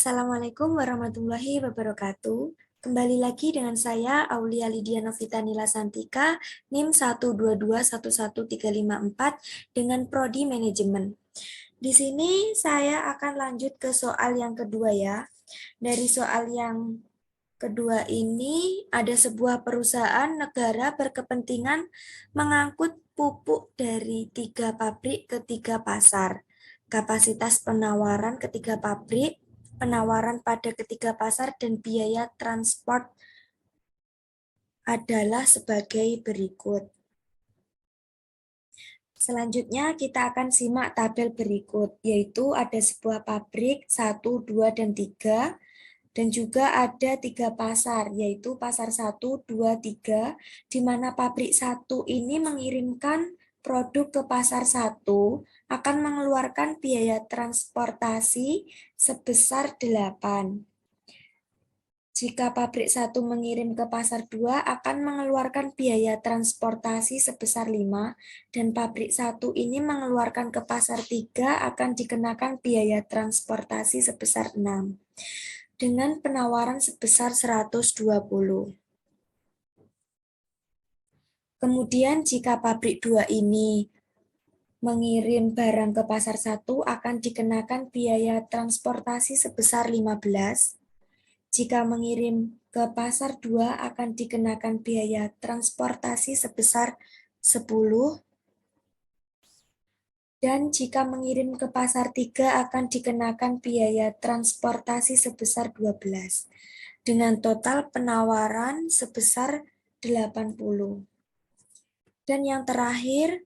Assalamualaikum warahmatullahi wabarakatuh. Kembali lagi dengan saya Aulia Lydia Novita Nila Santika, NIM 122111354 dengan Prodi Manajemen. Di sini saya akan lanjut ke soal yang kedua ya. Dari soal yang kedua ini ada sebuah perusahaan negara berkepentingan mengangkut pupuk dari 3 pabrik ke 3 pasar. Kapasitas penawaran ketiga pabrik, penawaran pada ketiga pasar, dan biaya transport adalah sebagai berikut. Selanjutnya kita akan simak tabel berikut, yaitu ada sebuah pabrik 1, 2, dan 3, dan juga ada 3 pasar, yaitu pasar 1, 2, 3, di mana pabrik 1 ini mengirimkan produk ke pasar 1 akan mengeluarkan biaya transportasi sebesar 8. Jika pabrik 1 mengirim ke pasar 2 akan mengeluarkan biaya transportasi sebesar 5, dan pabrik 1 ini mengeluarkan ke pasar 3 akan dikenakan biaya transportasi sebesar 6. Dengan penawaran sebesar 120. Kemudian jika pabrik 2 ini mengirim barang ke pasar 1 akan dikenakan biaya transportasi sebesar 15. Jika mengirim ke pasar 2 akan dikenakan biaya transportasi sebesar 10. Dan jika mengirim ke pasar 3 akan dikenakan biaya transportasi sebesar 12. Dengan total penawaran sebesar 80. Dan yang terakhir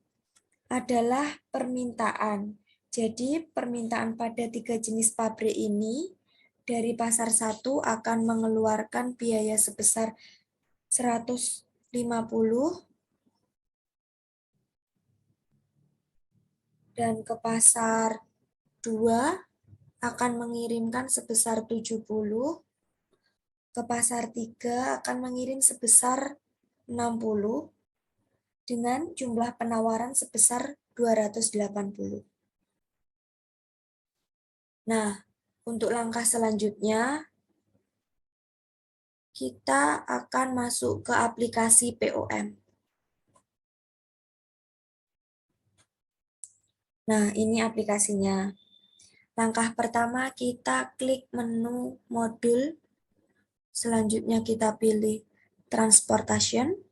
adalah permintaan. Jadi permintaan pada 3 jenis pabrik ini dari pasar 1 akan mengeluarkan biaya sebesar 150, dan ke pasar 2 akan mengirimkan sebesar 70, ke pasar 3 akan mengirim sebesar 60, dengan jumlah penawaran sebesar 280. Nah, untuk langkah selanjutnya, kita akan masuk ke aplikasi POM. Nah, ini aplikasinya. Langkah pertama, kita klik menu modul. Selanjutnya kita pilih Transportation.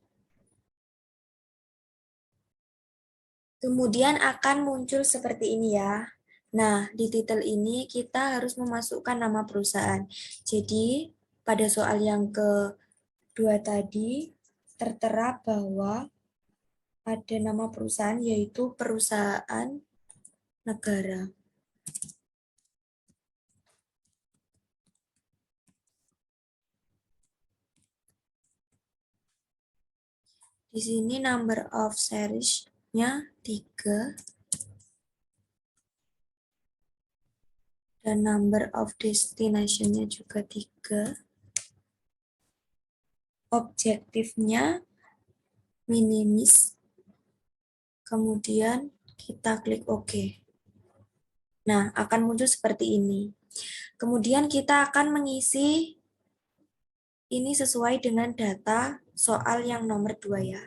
Kemudian akan muncul seperti ini ya. Nah, di titel ini kita harus memasukkan nama perusahaan. Jadi, pada soal yang kedua tadi, tertera bahwa ada nama perusahaan yaitu perusahaan negara. Di sini number of series-nya 3. Dan number of destination-nya juga 3. Objektifnya minimis. Kemudian kita klik OK. Nah, akan muncul seperti ini. Kemudian kita akan mengisi ini sesuai dengan data soal yang nomor 2 ya.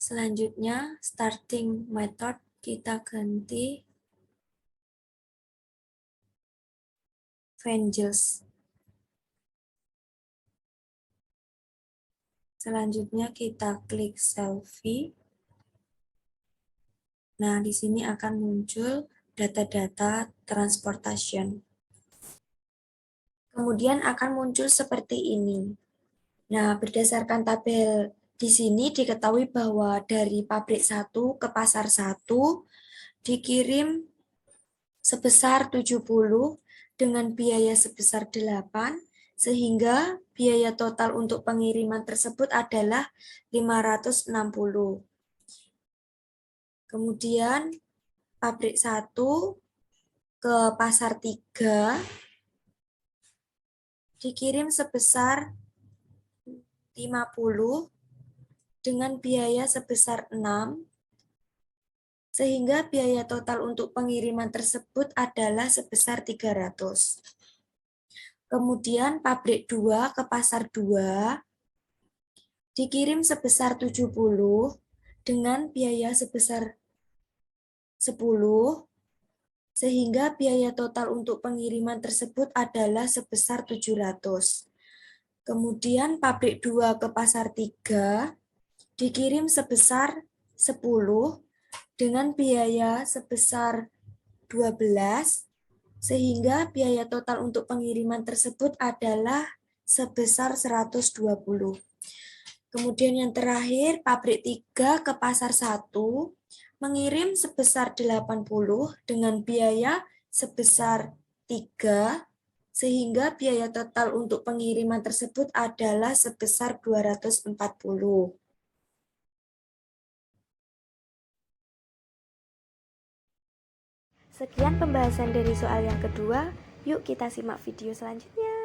Selanjutnya, starting method kita ganti Vengels. Selanjutnya kita klik selfie. Nah, di sini akan muncul data-data transportation. Kemudian akan muncul seperti ini. Nah, berdasarkan tabel di sini diketahui bahwa dari pabrik 1 ke pasar 1 dikirim sebesar 70 dengan biaya sebesar 8, sehingga biaya total untuk pengiriman tersebut adalah 560. Kemudian pabrik 1 ke pasar 3 dikirim sebesar 50 dengan biaya sebesar 6, sehingga biaya total untuk pengiriman tersebut adalah sebesar 300. Kemudian pabrik 2 ke pasar 2 dikirim sebesar 70 dengan biaya sebesar 10, sehingga biaya total untuk pengiriman tersebut adalah sebesar 700. Kemudian pabrik 2 ke pasar 3 dikirim sebesar 10 dengan biaya sebesar 12, sehingga biaya total untuk pengiriman tersebut adalah sebesar 120. Kemudian yang terakhir, pabrik 3 ke pasar 1 mengirim sebesar 80 dengan biaya sebesar 3, sehingga biaya total untuk pengiriman tersebut adalah sebesar 240. Sekian pembahasan dari soal yang kedua. Yuk kita simak video selanjutnya.